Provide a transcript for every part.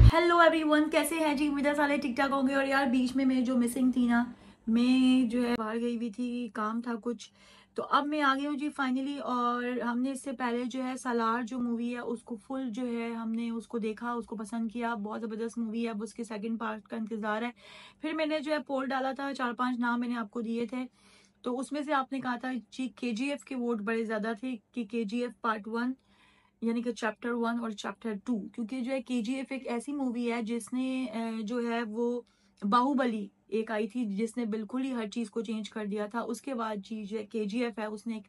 Hello everyone, कैसे हैं जी? उम्मीद है सारे ठीक ठाक होंगे। और यार बीच में मैं जो मिसिंग थी ना, मैं जो है बाहर गई हुई थी, काम था कुछ, तो अब मैं आ गई हूँ जी फाइनली। और हमने इससे पहले जो है सालार जो मूवी है उसको फुल जो है हमने उसको देखा, उसको पसंद किया, बहुत ज़बरदस्त मूवी है। अब उसके सेकंड पार्ट का इंतज़ार है। फिर मैंने जो है पोल डाला था, 4-5 नाम मैंने आपको दिए थे, तो उसमें से आपने कहा था जी KGF के वोट बड़े ज़्यादा थे कि KGF पार्ट 1 यानी कि चैप्टर 1 और चैप्टर 2, क्योंकि जो है KGF एक ऐसी मूवी है जिसने जो है वो बाहुबली एक आई थी जिसने बिल्कुल ही हर चीज को चेंज कर दिया था। उसके बाद जी जो है KGF है उसने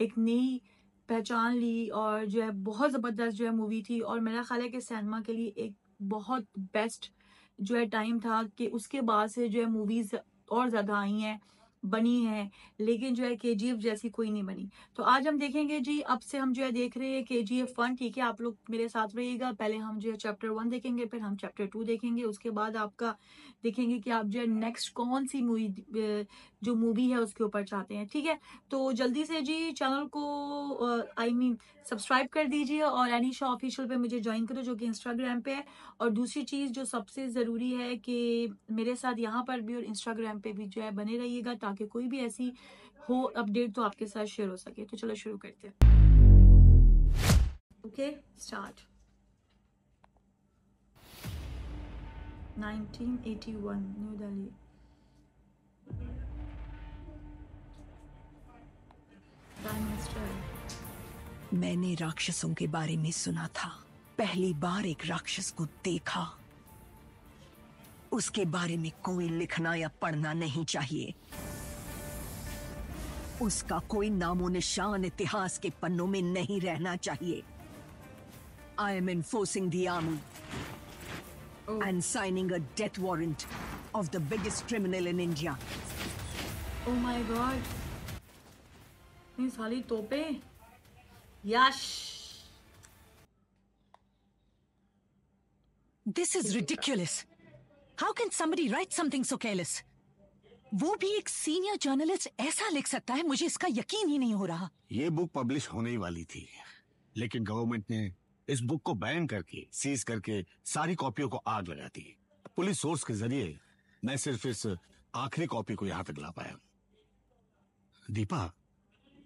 एक नई पहचान ली और जो है बहुत जबरदस्त जो है मूवी थी। और मेरा ख्याल है कि सिनेमा के लिए एक बहुत बेस्ट जो है टाइम था कि उसके बाद से जो है मूवीज और ज्यादा आई हैं, बनी हैं, लेकिन जो है KGF जैसी कोई नहीं बनी। तो आज हम देखेंगे जी, अब से हम जो है देख रहे हैं KGF 1। ठीक है, आप लोग मेरे साथ रहिएगा। पहले हम जो है चैप्टर 1 देखेंगे, फिर हम चैप्टर 2 देखेंगे, उसके बाद आपका देखेंगे कि आप जो है नेक्स्ट कौन सी मूवी जो मूवी है उसके ऊपर चाहते हैं। ठीक है, तो जल्दी से जी चैनल को आई मीन सब्सक्राइब कर दीजिए और एनीशा ऑफिशियल पे मुझे ज्वाइन करो जो कि इंस्टाग्राम पे है। और दूसरी चीज जो सबसे जरूरी है कि मेरे साथ यहाँ पर भी और इंस्टाग्राम पे भी जो है बने रहिएगा, ताकि कोई भी ऐसी हो अपडेट तो आपके साथ शेयर हो सके। तो चलो शुरू करते हैं। Okay, start. 1981 new Delhi. Prime minister. मैंने राक्षसों के बारे में सुना था, पहली बार एक राक्षस को देखा। उसके बारे में कोई लिखना या पढ़ना नहीं चाहिए। उसका कोई नामो निशान इतिहास के पन्नों में नहीं रहना चाहिए। I am enforcing the army and signing a death warrant of the biggest criminal in India. Oh my God, ये साली तोपे। यश। This is ridiculous. How can somebody write something so careless? वो भी एक सीनियर जर्नलिस्ट ऐसा लिख सकता है? मुझे इसका यकीन ही नहीं हो रहा। ये बुक पब्लिश होने ही वाली थी, लेकिन गवर्नमेंट ने इस बुक को बैन करके सीज करके सारी कॉपियों को आग लगा दी। पुलिस सोर्स के जरिए मैं सिर्फ इस आखिरी कॉपी को यहाँ तक ला पाया। Deepa,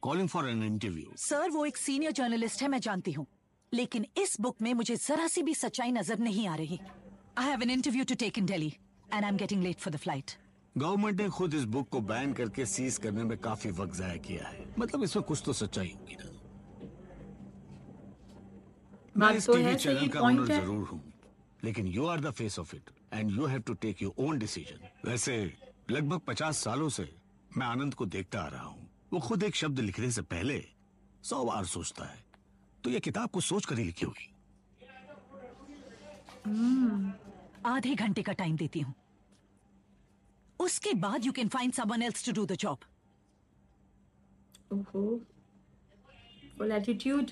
calling for an interview. Sir, वो एक सीनियर जर्नलिस्ट है, मैं जानती हूँ, लेकिन इस बुक में मुझे जरा सी भी सच्चाई नजर नहीं आ रही। I have an interview to take in Delhi and I'm getting late for the flight. Government ने खुद इस बुक को बैन करके सीज करने में काफी वक्त जाया किया है, मतलब इसमें कुछ तो सच्चाई होगी ना। मैं इस टीवी चैनल का ओनर जरूर हूँ, लेकिन you are the face of it and you have to take your own decision. वैसे लगभग 50 सालों से मैं आनंद को देखता आ रहा हूँ। वो खुद एक शब्द लिखने से पहले 100 बार सोचता है, तो ये किताब को सोच कर ही लिखी होगी। आधे घंटे का टाइम देती हूँ, उसके बाद you can find someone else to do the job. Full attitude.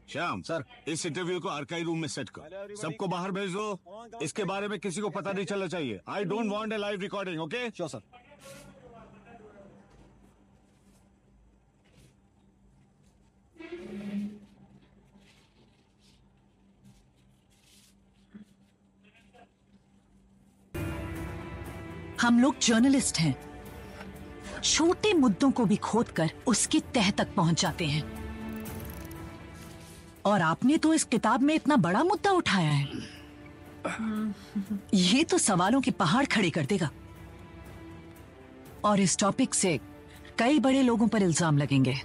Shyam sir, इस इंटरव्यू को आर्काइव रूम में सेट कर, सबको बाहर भेज दो। इसके बारे में किसी को पता नहीं चलना चाहिए। I don't want a live recording. Okay? Sure sir. हम लोग जर्नलिस्ट हैं, छोटे मुद्दों को भी खोदकर उसकी तह तक पहुंच जाते हैं। और आपने तो इस किताब में इतना बड़ा मुद्दा उठाया है, ये तो सवालों के पहाड़ खड़े कर देगा। और इस टॉपिक से कई बड़े लोगों पर इल्जाम लगेंगे।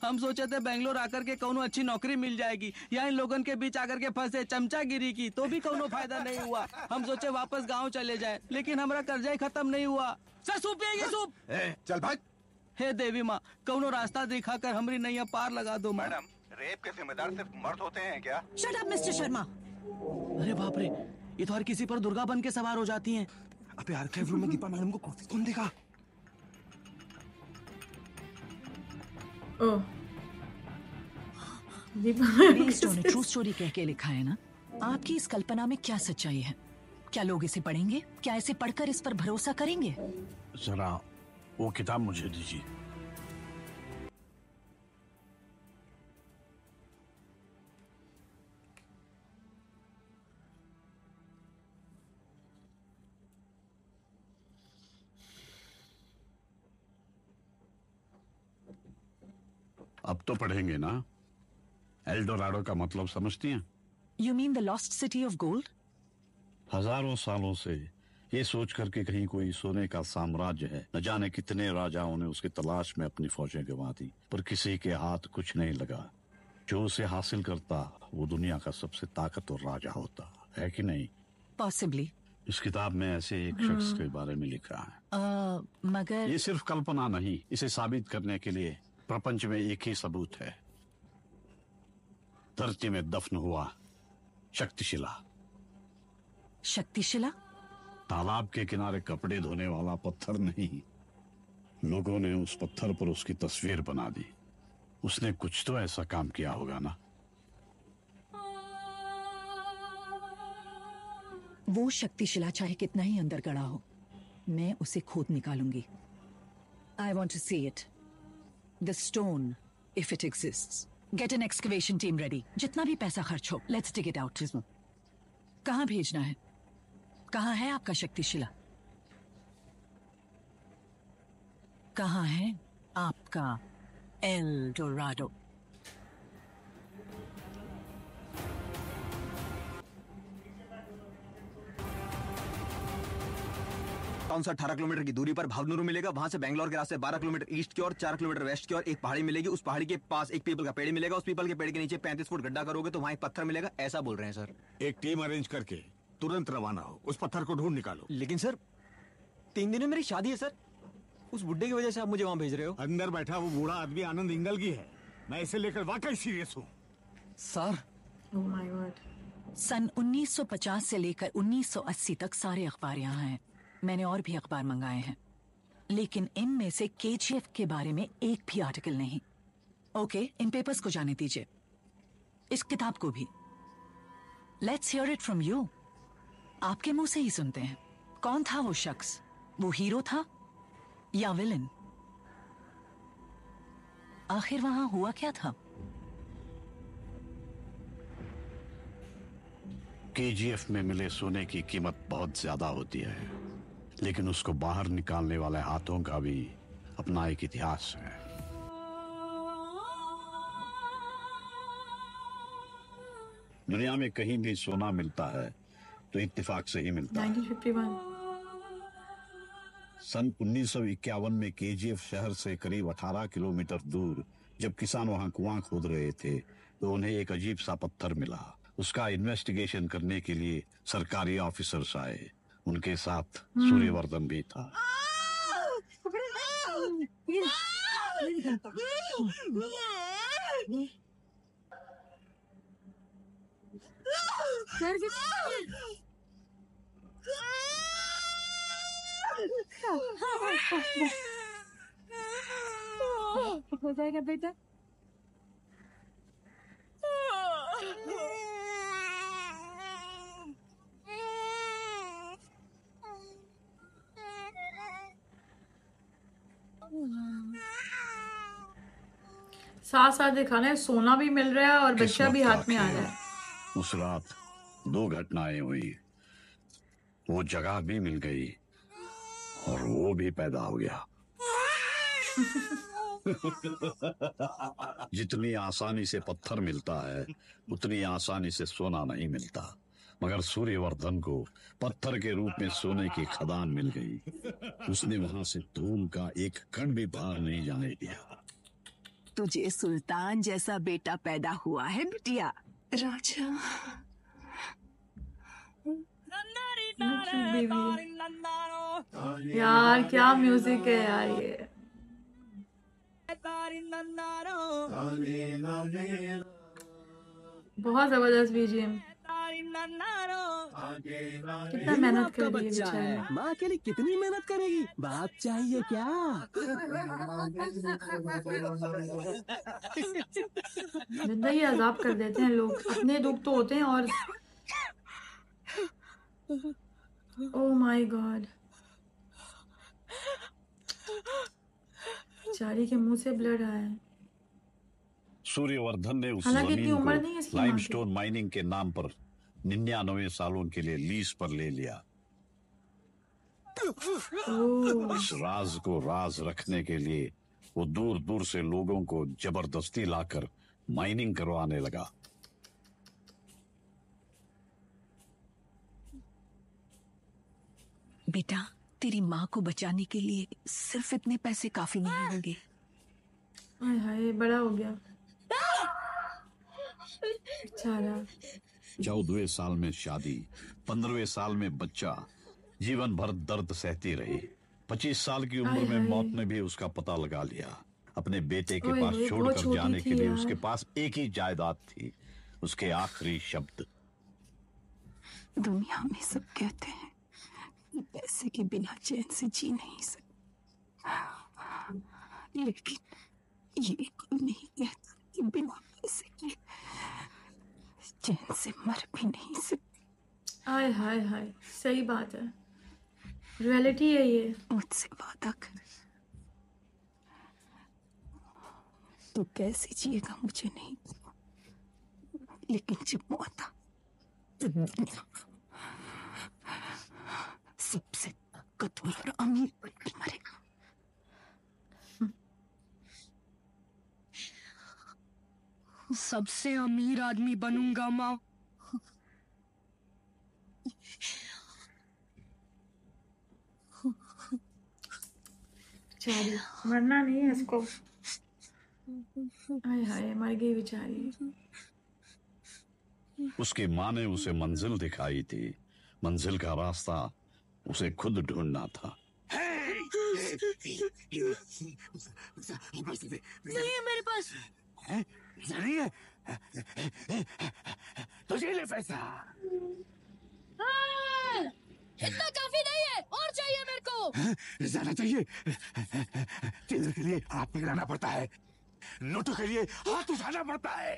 हम सोचे थे बेंगलोर आकर के कौनो अच्छी नौकरी मिल जाएगी, या इन लोगन के बीच आकर के फंसे चमचागिरी की तो भी कौनो फायदा नहीं हुआ। हम सोचे वापस गांव चले जाए, लेकिन हमारा कर्जा ही खत्म नहीं हुआ। सर सूप पिएंगे सूप? चल भाग। हे देवी माँ, कौनो रास्ता दिखाकर हमारी नैया पार लगा दो। मैडम, रेप के जिम्मेदार सिर्फ मर्द होते हैं क्या? Shut up mister Sharma. अरे बाप रे, ये तो हर किसी पर दुर्गा बन के सवार हो जाती हैं। अबे आर्काइव रूम में दीपा मैडम को कौन देगा? ट्रू स्टोरी कह के लिखा है ना। आपकी इस कल्पना में क्या सच्चाई है? क्या लोग इसे पढ़ेंगे? क्या इसे पढ़कर इस पर भरोसा करेंगे? जरा वो किताब मुझे दीजिए। अब तो पढ़ेंगे ना। एल्डोराडो का मतलब समझती हैं? You mean the lost city of gold? हजारों सालों से ये सोच करके कहीं कोई सोने का साम्राज्य है, न जाने कितने राजाओं ने उसकी तलाश में अपनी फौजें गंवा दी, पर किसी के हाथ कुछ नहीं लगा। जो उसे हासिल करता वो दुनिया का सबसे ताकतवर राजा होता है कि नहीं? Possibly. इस किताब में ऐसे एक शख्स के बारे में लिखा है। मगर ये सिर्फ कल्पना नहीं, इसे साबित करने के लिए प्रपंच में एक ही सबूत है। धरती में दफन हुआ शक्तिशिला। शक्तिशिला? तालाब के किनारे कपड़े धोने वाला पत्थर नहीं, लोगों ने उस पत्थर पर उसकी तस्वीर बना दी। उसने कुछ तो ऐसा काम किया होगा ना। वो शक्तिशिला चाहे कितना ही अंदर गड़ा हो, मैं उसे खोद निकालूंगी। I want to see it. The stone, if it exists. Get an excavation team ready. जितना भी पैसा खर्च हो, let's dig it out. कहाँ भेजना है? कहाँ है आपका शक्तिशिला? कहाँ है आपका एल डोराडो? टाउन से 18 किलोमीटर की दूरी पर भावनुरु मिलेगा। वहां से बैंगलोर के रास्ते 12 किलोमीटर ईस्ट की ओर, 4 किलोमीटर वेस्ट की ओर एक पहाड़ी मिलेगी। उस पहाड़ी के पास एक पीपल का पेड़ मिलेगा। उस पीपल के पेड़ के नीचे 35 फुट गड्ढा करोगे तो वहां एक पत्थर मिलेगा। ऐसा बोल रहे हैं सर। एक टीम अरेंज करके तुरंत रवाना हो, उस पत्थर को ढूंढ निकालो। लेकिन सर 3 दिन में मेरी शादी है सर। उस बुड्ढे की वजह से आप मुझे वहां भेज रहे हो? अंदर बैठा वो बूढ़ा आदमी आनंद इंगल की है। मैं इसे लेकर वाकई सीरियस हूँ। Sir Oh my God. सन 1950 से लेकर 1980 तक सारे अखबार यहाँ हैं। मैंने और भी अखबार मंगाए हैं, लेकिन इनमें से केजीएफ के बारे में एक भी आर्टिकल नहीं। ओके, इन पेपर्स को जाने दीजिए, इस किताब को भी। Let's hear it from you. आपके मुंह से ही सुनते हैं। कौन था वो शख्स? वो हीरो था या विलन? आखिर वहां हुआ क्या था? केजीएफ में मिले सोने की कीमत बहुत ज्यादा होती है, लेकिन उसको बाहर निकालने वाले हाथों का भी अपना एक इतिहास है। दुनिया में कहीं भी सोना मिलता है तो इत्तेफाक से ही मिलता है। 1951. सन 1951 में केजीएफ शहर से करीब 18 किलोमीटर दूर जब किसान वहां कुआं खोद रहे थे तो उन्हें एक अजीब सा पत्थर मिला। उसका इन्वेस्टिगेशन करने के लिए सरकारी ऑफिसर्स आए। उनके साथ सूर्यवर्धन भी था। हो जाएगा बेटा। साथ साथ दिखाना है, सोना भी मिल रहा है और बच्चा भी हाथ में आ रहा है। उस रात 2 घटनाएं हुई। वो जगह भी मिल गई और वो भी पैदा हो गया। जितनी आसानी से पत्थर मिलता है उतनी आसानी से सोना नहीं मिलता, मगर सूर्यवर्धन को पत्थर के रूप में सोने की खदान मिल गई। उसने वहां से धूल का एक कण भी बाहर नहीं जाने दिया। तुझे सुल्तान जैसा बेटा पैदा हुआ है बिटिया। राजा बेबी यार, क्या म्यूजिक है यार ये। बहुत जबरदस्त बीजीएम। कितना मेहनत कर रही है बेचारी। माँ के लिए कितनी मेहनत करेगी? बाप चाहिए क्या? जिंदगी अजाब कर देते हैं लोग। अपने दुख तो होते हैं और ओह माय गॉड, बेचारी के मुंह से ब्लड आया है। सूर्यवर्धन ने उस हालांकि इतनी जमीन उम्र नहीं है को इसकी माँ की। लाइमस्टोन माइनिंग के नाम पर 99 सालों के लिए लीज पर ले लिया। ओह, इस राज को राज रखने के लिए वो दूर दूर से लोगों को जबरदस्ती लाकर माइनिंग करवाने लगा। बेटा, तेरी माँ को बचाने के लिए सिर्फ इतने पैसे काफी नहीं होंगे। हाय हाय, बड़ा हो गया बेचारा। 14वें साल में शादी, 15वें साल में बच्चा, जीवन भर दर्द सहती रही। 25 साल की उम्र हाय में हाय। मौत ने भी उसका पता लगा लिया। अपने बेटे के ओए पास होए, बहुत छोड़कर छोटी जाने थी के लिए यार। उसके पास एक ही जायदाद थी, उसके आखिरी शब्द। दुनिया में सब कहते हैं कि पैसे के बिना चैन से जी नहीं सकते, लेकिन ये कोई नहीं कहता कि बिना पैसे के चैन से मर भी नहीं सकते। हाय हाय हाय, सही बात है, रियलिटी है ये। मुझसे वादा कर, तू कैसे जिएगा मुझे नहीं पता, लेकिन जब मौत आ तो दुनिया सबसे ताकतवर और अमीर बनकर मरेगा। सबसे अमीर आदमी बनूंगा माँ। बेचारी, मरना नहीं है इसको। हाय हाय, मर गई बेचारी। उसकी माँ ने उसे मंजिल दिखाई थी, मंजिल का रास्ता उसे खुद ढूंढना था। नहीं है मेरे पास। नहीं है तुझे ले पैसा। इतना काफी नहीं है, और चाहिए मेरे को। ज्यादा चाहिए। चिल्लर के लिए हाथ मिलाना पड़ता है, नोटों के लिए हाथ उठाना पड़ता है।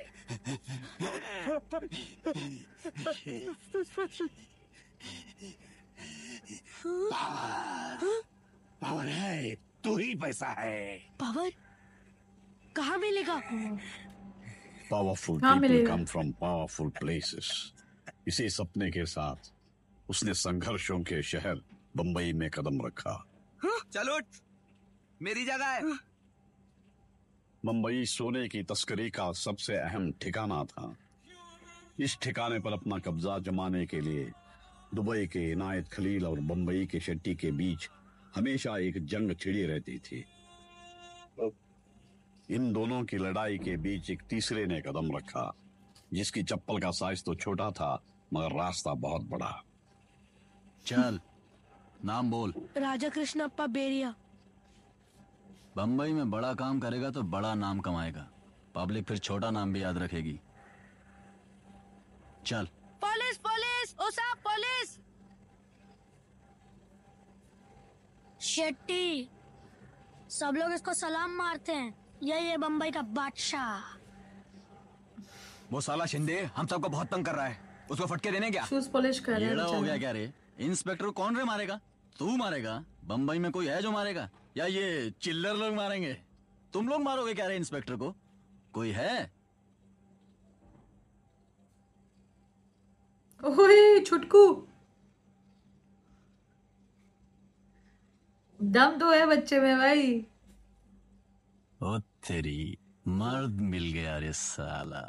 पावर है, तू ही पैसा है। पावर कहाँ मिलेगा? पावरफुल हाँ, पीपल मिलेगा। Come from powerful places. इसी सपने के साथ उसने संघर्षों के शहर बंबई में कदम रखा। चलो मेरी जगह है। बंबई सोने की तस्करी का सबसे अहम ठिकाना था। इस ठिकाने पर अपना कब्जा जमाने के लिए दुबई के इनायत खलील और बंबई के शेट्टी के बीच हमेशा एक जंग छिड़ी रहती थी। इन दोनों की लड़ाई के बीच एक तीसरे ने कदम रखा, जिसकी चप्पल का साइज तो छोटा था मगर रास्ता बहुत बड़ा। चल नाम बोल। राजा कृष्ण अप्पा बेरिया। बम्बई में बड़ा काम करेगा तो बड़ा नाम कमाएगा, पब्लिक फिर छोटा नाम भी याद रखेगी। चल। पुलिस पुलिस, ओ साहब पुलिस। शेट्टी, सब लोग इसको सलाम मारते हैं, यही है बम्बई का बादशाह। वो साला शिंदे हम सबको बहुत तंग कर रहा है, उसको फटके देने क्या? शूज पॉलिश कर रहे येड़ा हो गया बेचारा। क्या रे? इंस्पेक्टर को कौन रे मारेगा? तू मारेगा? बम्बई में कोई है जो मारेगा, या ये चिल्लर लोग मारेंगे? तुम लोग मारोगे क्या रे इंस्पेक्टर को? कोई है? ओए छुटकू, दम तो है बच्चे में भाई। ओ तेरी, मर्द मिल गया रे साला।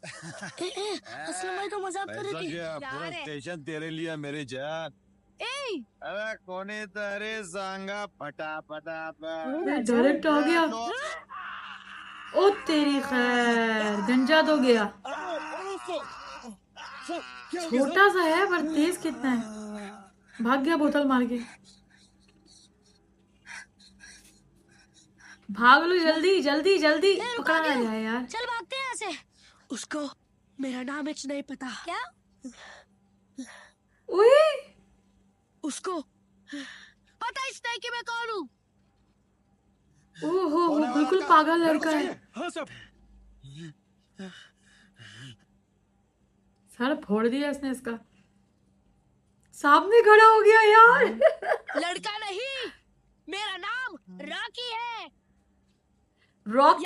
असलम भाई तो मजाक कर रही थी। पूरा स्टेशन तेरे लिए मेरी जान। अरे कोणी तरी सांगा फटाफटा। डायरेक्ट आ गया। ओ तेरी खैर, गंजा तो गया। छोटा सा है पर तेज कितना है। भाग गया बोतल मार के। भाग लो जल्दी जल्दी जल्दी, पकड़ा ना जाए यार। चल भागते हैं यहाँ से। उसको मेरा नाम इच नहीं पता। क्या? ओए उसको पता इस नहीं कि मैं कौन हूँ। ओहो वो बिल्कुल पागल लड़का है। हाँ सब सर फोड़ दिया इसने इसका। सामने खड़ा हो गया यार। लड़का नहीं, मेरा नाम रॉकी है। रॉकी,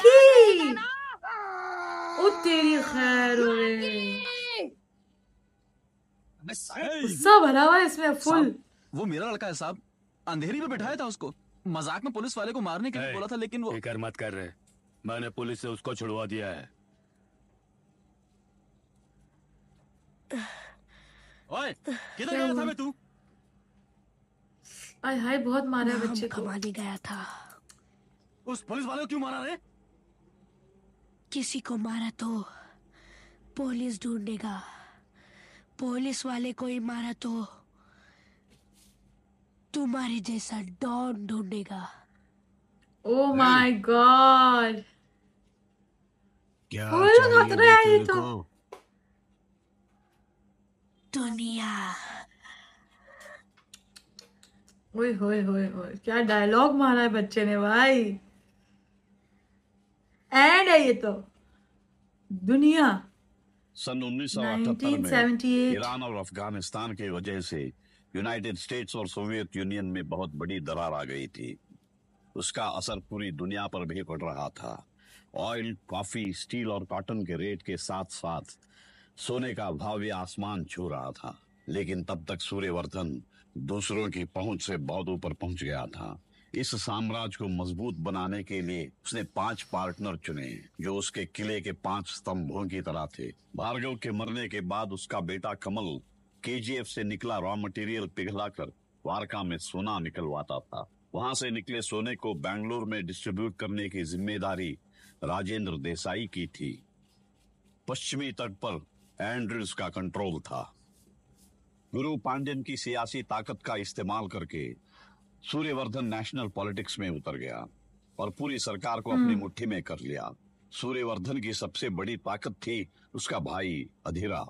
ओ तेरी खैर ओए। गुस्सा भरा हुआ है इसमें फुल। वो मेरा लड़का है साहब, अंधेरी में बिठाया था उसको। मजाक में पुलिस वाले को मारने के लिए बोला था, लेकिन वो फिक्र मत कर रहे, मैंने पुलिस से उसको छुड़वा दिया है। ओए, किधर गया था बे तू? आय हाय, बहुत मारा है नाम बच्चे को। कमाने गया था। उस पुलिस वाले को क्यों मारा रे? किसी को मारा तो पुलिस ढूंढेगा, पुलिस वाले को ही मारा तो तुम्हारे जैसा डॉन ढूंढेगा। ओ माय गॉड, क्या वो लोग चाहिए हंस रहे हैं बे ये तेरे तो। को? दुनिया। ओए होए होए होए, क्या डायलॉग मारा है बच्चे ने भाई। एंड है ये तो। दुनिया। सन 1978 में 1978। ईरान और अफगानिस्तान की वजह से यूनाइटेड स्टेट्स और सोवियत यूनियन में बहुत बड़ी दरार आ गई थी। उसका असर पूरी दुनिया पर भी पड़ रहा था। ऑयल, कॉफी, स्टील और कॉटन के रेट के साथ साथ सोने का भाव भी आसमान छू रहा था। लेकिन तब तक सूर्यवर्धन दूसरों की पहुंच से बहुत ऊपर पहुंच गया था। इस साम्राज्य को मजबूत बनाने के लिए उसने 5 पार्टनर चुने, जो उसके किले के 5 स्तंभों की तरह थे। भार्गव के मरने के बाद उसका बेटा कमल केजीएफ से निकला रॉ मटेरियल पिघलाकर वारका में सोना निकलवाता था। वहां से निकले सोने को बेंगलुरु में डिस्ट्रीब्यूट करने की जिम्मेदारी राजेंद्र देसाई की थी। पश्चिमी तट पर एंड्रयूज का कंट्रोल था। गुरु पांड्यन की सियासी ताकत का इस्तेमाल करके सूर्यवर्धन नेशनल पॉलिटिक्स में उतर गया और पूरी सरकार को अपनी मुट्ठी में कर लिया। सूर्यवर्धन की सबसे बड़ी ताकत थी उसका भाई अधीरा।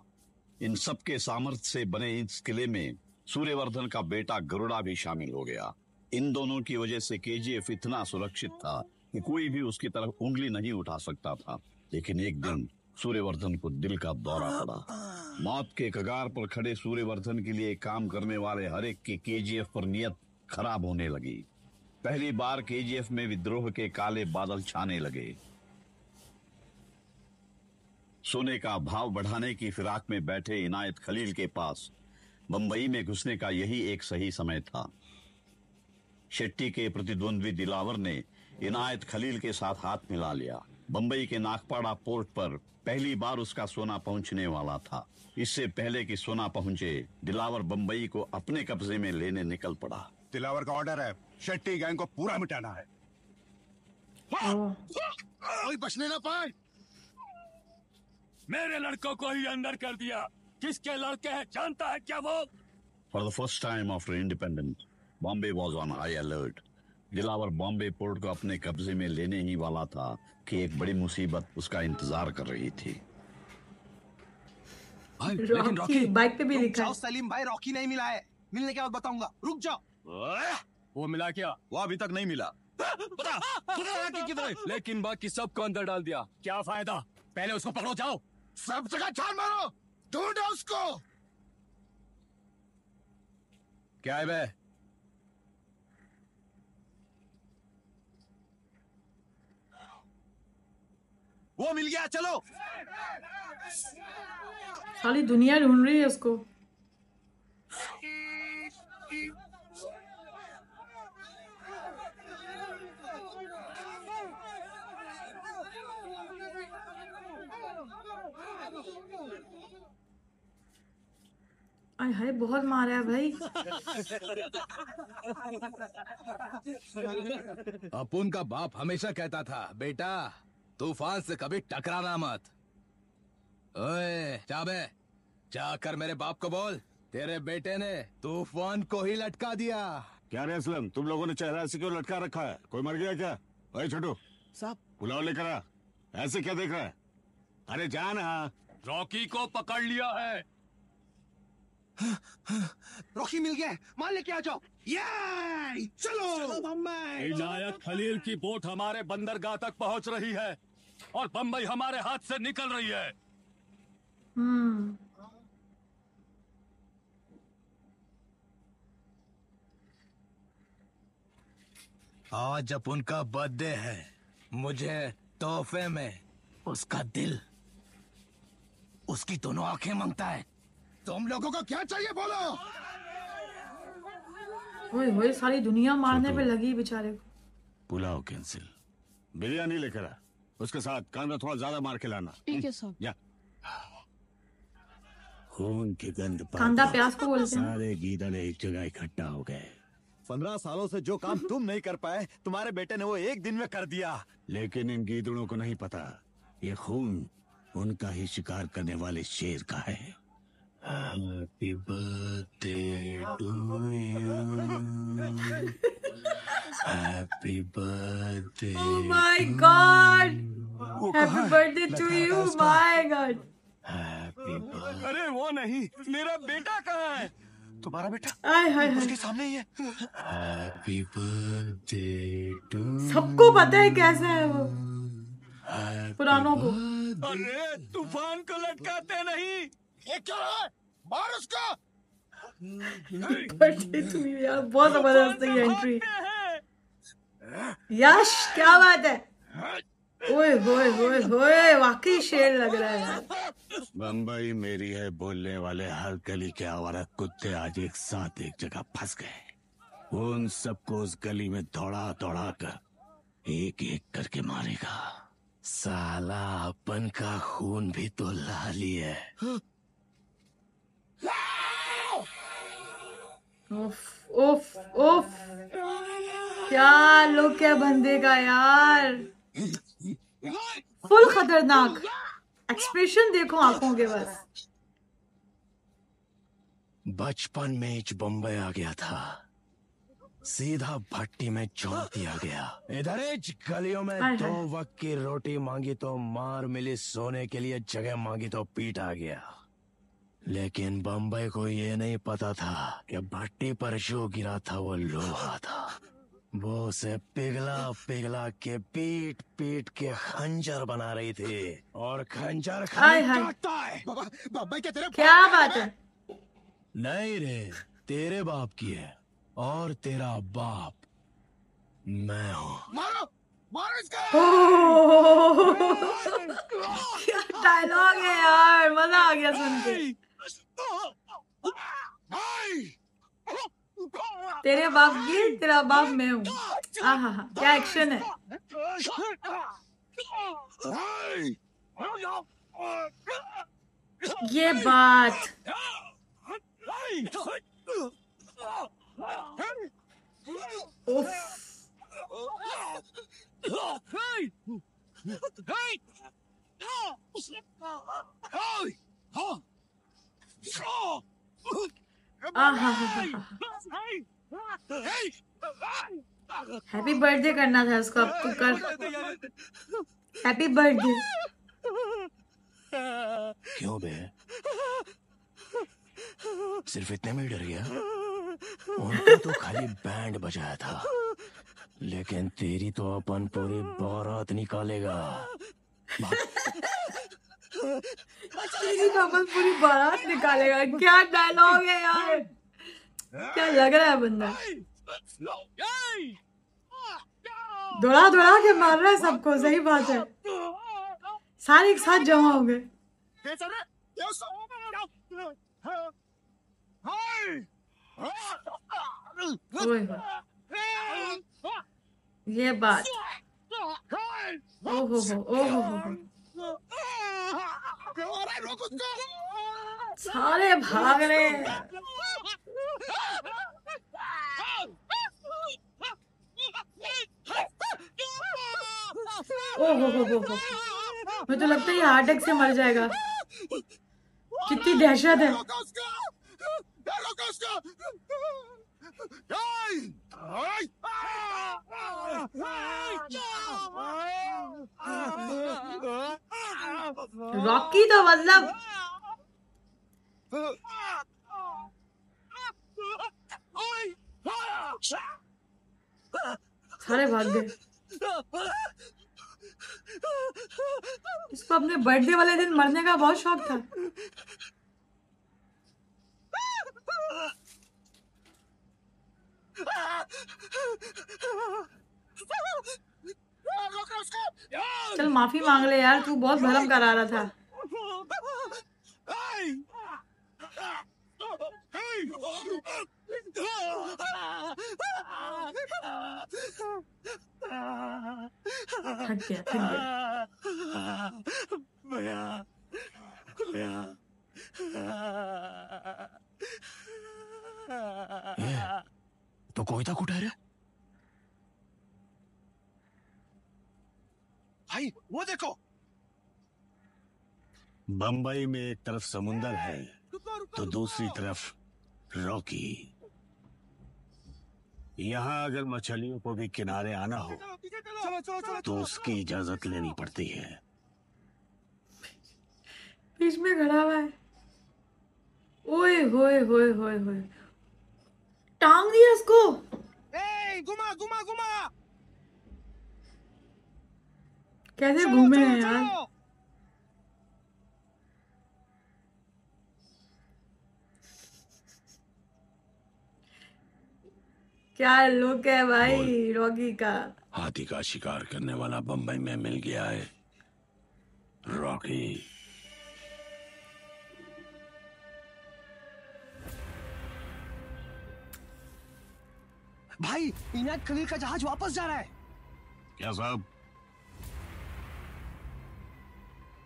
इन सब के सामर्थ्य से बने इस किले में सूर्यवर्धन का बेटा गरुड़ा भी शामिल हो गया। इन दोनों की वजह से केजीएफ इतना सुरक्षित था कि कोई भी उसकी तरफ उंगली नहीं उठा सकता था। लेकिन एक दिन सूर्यवर्धन को दिल का दौरा पड़ा। मौत के कगार पर खड़े सूर्यवर्धन के लिए काम करने वाले हर एक की केजीएफ पर नियत खराब होने लगी। पहली बार केजीएफ में विद्रोह के काले बादल छाने लगे। सोने का भाव बढ़ाने की फिराक में बैठे इनायत खलील के पास बंबई में घुसने का यही एक सही समय था। शेट्टी के प्रतिद्वंद्वी दिलावर ने इनायत खलील के साथ हाथ मिला लिया। बंबई के नागपाड़ा पोर्ट पर पहली बार उसका सोना पहुंचने वाला था। इससे पहले कि सोना पहुंचे, दिलावर बंबई को अपने कब्जे में लेने निकल पड़ा। दिलावर का ऑर्डर है, शेट्टी गैंग को पूरा मिटाना है। कोई बचने ना पाए। मेरे लड़कों को ही अंदर कर दिया। किसके लड़के हैं जानता है क्या वो? For the first time after independence, Bombay was on high alert. Dilawar Bombay port को अपने कब्जे में लेने ही वाला था कि एक बड़ी मुसीबत उसका इंतजार कर रही थी। भाई, लेकिन रॉकी बाइक पे भी लिखा है। सलीम भाई, रॉकी नहीं मिला है। मिलने के बाद बताऊंगा, रुक जाओ। वो मिला क्या? वो अभी तक नहीं मिला। पता किधर है? लेकिन बाकी सबको अंदर डाल दिया। क्या फायदा? पहले उसको पकड़ो, जाओ। सब जगह छान मारो, ढूंढो उसको। क्या है बे? वो मिल गया, चलो। सारी दुनिया ढूंढ रही है उसको। आय हाय, बहुत मारा है भाई। अपुन का बाप हमेशा कहता था, बेटा तूफान से कभी टकराना मत। ओए जाबे, जाकर मेरे बाप को बोल, तेरे बेटे ने तूफान को ही लटका दिया। क्या रे असलम, तुम लोगों ने चेहरा ऐसे क्यों लटका रखा है? कोई मर गया क्या? ओए छोटू, साहब पुलाव लेकर आ। ऐसे क्या देख रहा है? अरे जा ना। रॉकी को पकड़ लिया है। रॉकी मिल गया है, माल लेके आ जाओ। ये चलो बम्बई। इनायत खलील की बोट हमारे बंदरगाह तक पहुंच रही है और बंबई हमारे हाथ से निकल रही है। आज अब उनका बर्थडे है, मुझे तोहफे में उसका दिल, उसकी दोनों आंखें मांगता है। तुम लोगों को क्या चाहिए बोलो। ओए होए, सारी दुनिया मारने पे लगी बेचारे को। पुलाव कैंसिल, बिरयानी लेकर आ, उसके साथ कान में थोड़ा ज्यादा मार के लाना। ठीक है साहब। जा। खून की गंध कांदा पाकर प्याज को बोलते हैं। सारे गीदड़ एक जगह इकट्ठा हो गए। 15 सालों से जो काम तुम नहीं कर पाए, तुम्हारे बेटे ने वो एक दिन में कर दिया। लेकिन इन गीदड़ों को नहीं पता ये खून उनका ही शिकार करने वाले शेर का है। Happy birthday to you, happy birthday. Oh my God! Happy birthday to you, my God! Happy birthday. अरे वो नहीं, मेरा बेटा कहाँ है? तुम्हारा बेटा आय हाय हाय, उसके सामने ही है। Happy birthday to. सबको पता है कैसा है वो, पुरानों को। अरे तूफान को लटकाते नहीं। ये क्या है? मार उसको। बर्थडे टू यू यार, बहुत जबरदस्त है ये एंट्री। यश, क्या बात है? ओए होए होए होए, वाकई शेर लग रहा है यार। बम्बई मेरी है बोलने वाले हर गली के आवारा कुत्ते आज एक साथ एक जगह फंस गए। वो उन सबको उस गली में दौड़ा दौड़ा कर एक एक करके मारेगा। साला अपन का खून भी तो लाली है। उफ उफ उफ, क्या लोग क्या बंदे का यार, फुल खतरनाक एक्सप्रेशन देखो आंखों के बस। बचपन में ही बम्बई आ गया था, सीधा भट्टी में झोंक दिया गया। इधर गलियों में हाय दो हाय। वक्त की रोटी मांगी तो मार मिली, सोने के लिए जगह मांगी तो पीट आ गया। लेकिन बम्बई को ये नहीं पता था कि भट्टी पर जो गिरा था वो लोहा था। वो उसे पिघला पिघला के पीट पीट के खंजर बना रही थी, और खंजर हाय खाली हाय। काटता है। बाबा क्या तेरे क्या बात है? नहीं रे, तेरे बाप की है, और तेरा बाप मैं हूँ। मारो, मारो इसको। क्या डायलॉग है यार, मजा आ गया सुन के। तेरे बाप की, तेरा बाप मैं हूँ। आहा, क्या एक्शन है। ये बात, उफ, आहा, हैप्पी बर्थडे करना था उसको, अब तो कर। Happy birthday. क्यों बे, सिर्फ इतने में ही डर गया? उनका तो खाली बैंड बजाया था, लेकिन तेरी तो अपन पूरी बारात निकालेगा। तेरी तो अपन पूरी बारात निकालेगा। क्या डायलॉग है यार, क्या लग रहा है बंदा। दौड़ा दौड़ा के मार रहा है सबको, सही बात है। सारे एक साथ जमा हो गए। ओए होए, ये बात, ओहो हो, ओहो हो। सारे भाग रहे हैं। ओहो हो। मुझे तो लगता है ये हार्ट अटैक से मर जाएगा, कितनी दहशत है। रॉकी तो मतलब सारे भाग गए। इसको अपने बर्थडे वाले दिन मरने का बहुत शौक था। चल माफी मांग ले यार, तू बहुत भरम करा रहा था। थक गया। भैया भैया तो कोयता कुठे रे? भाई वो देखो। बंबई में एक तरफ समुंदर है तो दूसरी तरफ रॉकी। यहाँ अगर मछलियों को भी किनारे आना हो तो उसकी इजाजत लेनी पड़ती है। बीच में खड़ा हुआ है। ओए होए होए होए होए, टांग दिया उसको। ए, घुमा घुमा घुमा। कैसे चलो, घूमे चलो, हैं यार। चलो। क्या लुक है भाई रॉकी का। हाथी का शिकार करने वाला बंबई में मिल गया है, रॉकी। भाई इनायत खलील का जहाज वापस जा रहा है। क्या साहब,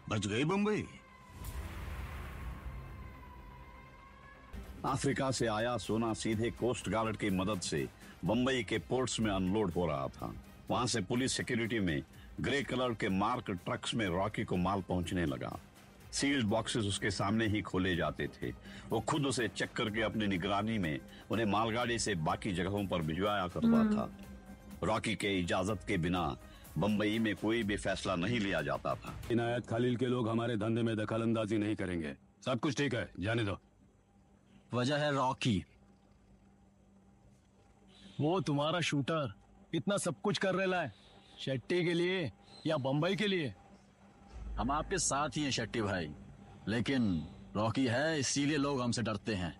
बच गई बंबई? अफ्रीका से आया सोना सीधे कोस्ट गार्ड की मदद से बंबई के पोर्ट्स में अनलोड हो रहा था। वहां से पुलिस सिक्योरिटी में ग्रे कलर के मार्क ट्रक्स में रॉकी को माल पहुंचने लगा। सील्ड बॉक्सेस उसके सामने ही खोले जाते थे। वो खुद उसे चेक करके अपनी निगरानी में उन्हें मालगाड़ी से बाकी जगहों पर भिजवाया करता था। रॉकी के इजाजत के बिना बंबई में कोई भी फैसला नहीं लिया जाता था। इनायत खलील के लोग हमारे धंधे में दखल अंदाजी नहीं करेंगे। सब कुछ ठीक है, जाने दो। वजह है रॉकी। वो तुम्हारा शूटर इतना सब कुछ कर रहा है, शेट्टी के लिए या बंबई के लिए? हम आपके साथ ही हैं शेट्टी भाई, लेकिन रॉकी है इसीलिए लोग हमसे डरते हैं।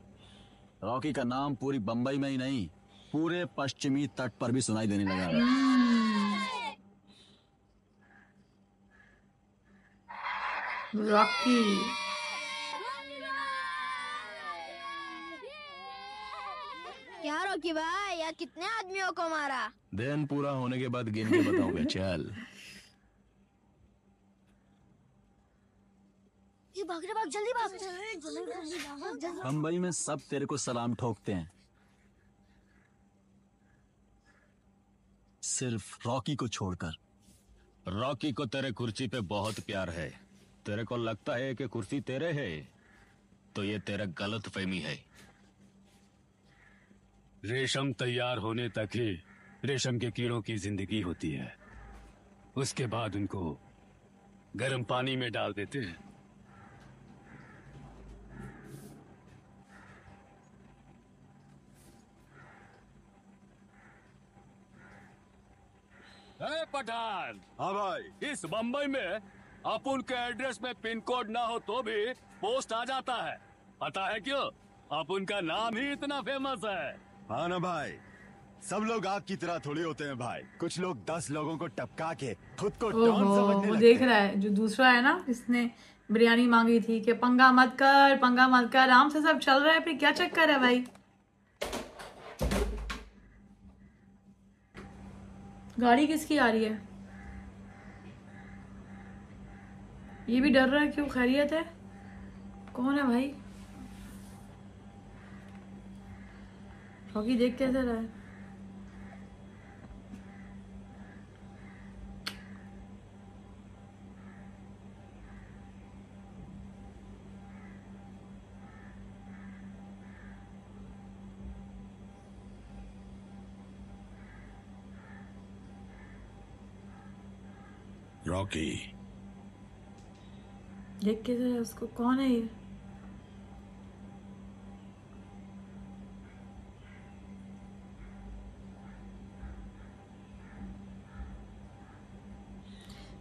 रॉकी का नाम पूरी बंबई में ही नहीं, पूरे पश्चिमी तट पर भी सुनाई देने लगा है। रॉकी क्या रॉकी भाई, यार कितने आदमियों को मारा? दिन पूरा होने के बाद गिन के बताऊंगा। चल ये भाग रे, भाग जल्दी भाग। बंबई में सब तेरे को सलाम ठोकते हैं, सिर्फ रॉकी को छोड़कर। रॉकी को तेरे कुर्सी पे बहुत प्यार है। तेरे को लगता है कि कुर्सी तेरे है, तो ये तेरा गलत फहमी है। रेशम तैयार होने तक ही रेशम के कीड़ों की जिंदगी होती है। उसके बाद उनको गर्म पानी में डाल देते हैं। ए पठान, हाँ भाई। इस बंबई में अपन के एड्रेस में पिन कोड ना हो तो भी पोस्ट आ जाता है। पता है क्यों? अपन का नाम ही इतना फेमस है। हाँ ना भाई, सब लोग आग की तरह थोड़ी होते हैं भाई। कुछ लोग 10 लोगों को टपका के खुद को डॉन समझने वो लगते देख हैं। रहा है जो दूसरा है ना, जिसने बिरयानी मांगी थी कि पंगा मत कर, पंगा मत कर। आराम से सब चल रहा है, फिर क्या चक्कर है भाई। गाड़ी किसकी आ रही है? ये भी डर रहा है, क्यों? खैरियत है? कौन है भाई? रॉकी देख कैसे रहा है? रॉकी देख कैसे रहा है उसको? कौन है ये?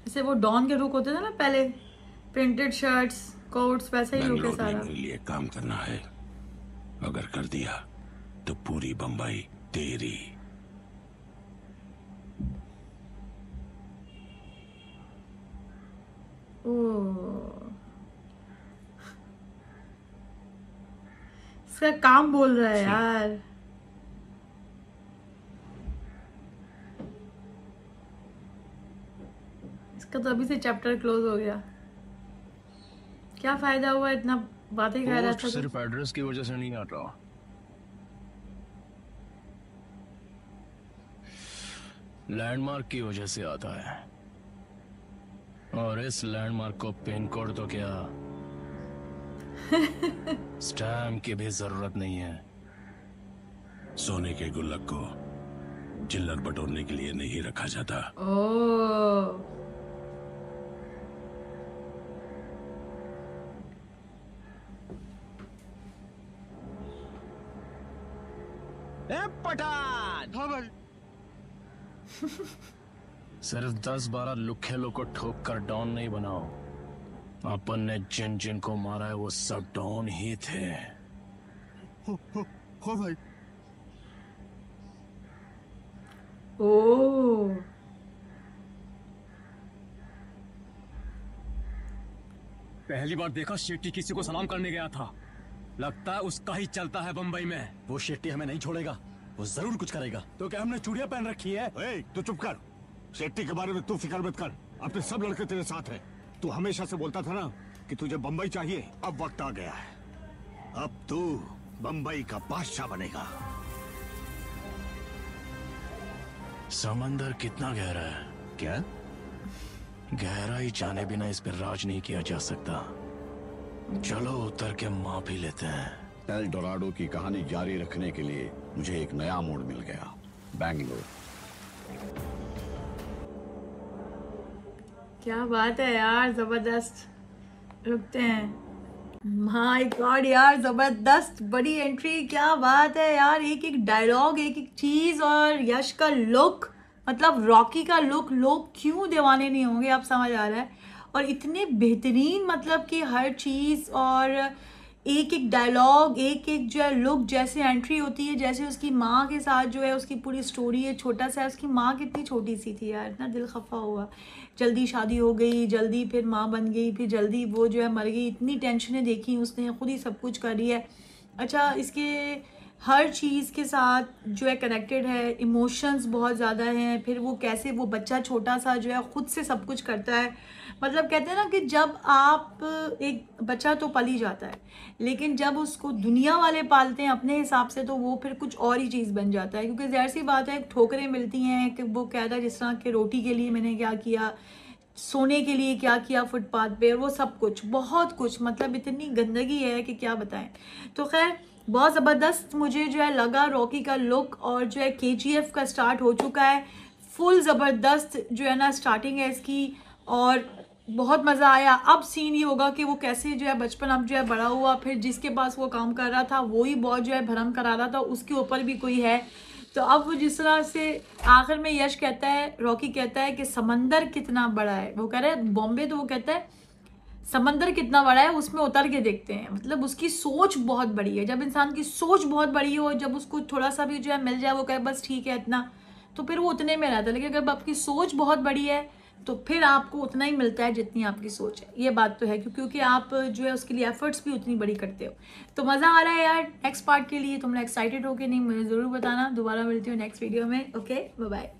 जैसे वो डॉन के लुक होते थे ना पहले, प्रिंटेड शर्ट्स कोट्स, वैसा ही लुक है बेंगलोर में सारा। मेरे लिए काम करना है। अगर कर दिया तो पूरी बंबई तेरी। ओह, इसका काम बोल रहा है यार। इसका तो अभी से चैप्टर क्लोज हो गया। क्या फायदा हुआ इतना बातें कर रहा था तो? सिर्फ एड्रेस की वजह से नहीं आता, लैंडमार्क की वजह से आता है। और इस लैंडमार्क को पिन कोड तो क्या स्टैम्प की भी जरूरत नहीं है। सोने के गुल्लक को चिल्लर बटोरने के लिए नहीं रखा जाता। ओह, पठान। हाँ भाई। सिर्फ 10-12 लुखे लोग को ठोक कर डॉन नहीं बनाओ। अपन ने जिन जिन को मारा है वो सब डॉन ही थे। हो भाई। ओह, पहली बार देखा शेट्टी किसी को सलाम करने गया था। लगता है उसका ही चलता है बम्बई में। वो शेट्टी हमें नहीं छोड़ेगा, वो जरूर कुछ करेगा। तो क्या हमने चूड़ियां पहन रखी है? तू चुप कर। शेट्टी के बारे में तू फिक्र मत कर, अपने सब लड़के तेरे साथ हैं। तू हमेशा से बोलता था ना कि तुझे बम्बई चाहिए, अब वक्त आ गया है। अब तू बम्बई का बादशाह बनेगा। समंदर कितना गहरा है? क्या? गहराई जाने बिना इस पर राज नहीं किया जा सकता। चलो उतर के माफी लेते हैं। एल डोराडो की कहानी जारी रखने के लिए मुझे एक नया मोड़ मिल गया, बैंगलोर। क्या बात है यार, जबरदस्त। रुकते हैं। माय गॉड यार, जबरदस्त, बड़ी एंट्री। क्या बात है यार, एक एक डायलॉग, एक एक चीज, और यश का लुक, मतलब रॉकी का लुक, लोग क्यों दीवाने नहीं होंगे, आप समझ आ रहा है। और इतने बेहतरीन, मतलब कि हर चीज़, और एक एक डायलॉग, एक एक जो है लुक, जैसे एंट्री होती है, जैसे उसकी माँ के साथ जो है उसकी पूरी स्टोरी है। छोटा सा, उसकी माँ कितनी छोटी सी थी यार, इतना दिल खफा हुआ। जल्दी शादी हो गई, जल्दी फिर माँ बन गई, फिर जल्दी वो जो है मर गई। इतनी टेंशनें देखी उसने, खुद ही सब कुछ कर रही है। अच्छा, इसके हर चीज़ के साथ जो है कनेक्टेड है, इमोशंस बहुत ज़्यादा हैं। फिर वो कैसे वो बच्चा छोटा सा जो है खुद से सब कुछ करता है। मतलब कहते हैं ना कि जब आप, एक बच्चा तो पल ही जाता है, लेकिन जब उसको दुनिया वाले पालते हैं अपने हिसाब से, तो वो फिर कुछ और ही चीज़ बन जाता है। क्योंकि ज़ाहिर सी बात है, ठोकरें मिलती हैं कि वो कहता है जिस तरह कि रोटी के लिए मैंने क्या किया, सोने के लिए क्या किया फुटपाथ पे, और वो सब कुछ, बहुत कुछ, मतलब इतनी गंदगी है कि क्या बताएं। तो खैर, बहुत ज़बरदस्त मुझे जो है लगा रॉकी का लुक। और जो है KGF का स्टार्ट हो चुका है, फुल ज़बरदस्त जो है ना स्टार्टिंग है इसकी, और बहुत मज़ा आया। अब सीन ये होगा कि वो कैसे जो है बचपन अब जो है बड़ा हुआ, फिर जिसके पास वो काम कर रहा था वो ही बहुत जो है भरम करा रहा था, उसके ऊपर भी कोई है। तो अब वो जिस तरह से आखिर में यश कहता है, रॉकी कहता है कि समंदर कितना बड़ा है, वो कह रहा है बॉम्बे, तो वो कहता है समंदर कितना बड़ा है, उसमें उतर के देखते हैं। मतलब उसकी सोच बहुत बड़ी है। जब इंसान की सोच बहुत बड़ी हो, जब उसको थोड़ा सा भी जो है मिल जाए, वो कहे बस ठीक है इतना, तो फिर वो उतने में रहता है। लेकिन अगर आपकी सोच बहुत बड़ी है तो फिर आपको उतना ही मिलता है जितनी आपकी सोच है। ये बात तो है, क्योंकि आप जो है उसके लिए एफर्ट्स भी उतनी बड़ी करते हो। तो मज़ा आ रहा है यार नेक्स्ट पार्ट के लिए। तुम लोग एक्साइटेड हो कि नहीं, मुझे ज़रूर बताना। दोबारा मिलती हूँ नेक्स्ट वीडियो में। Okay, bye bye.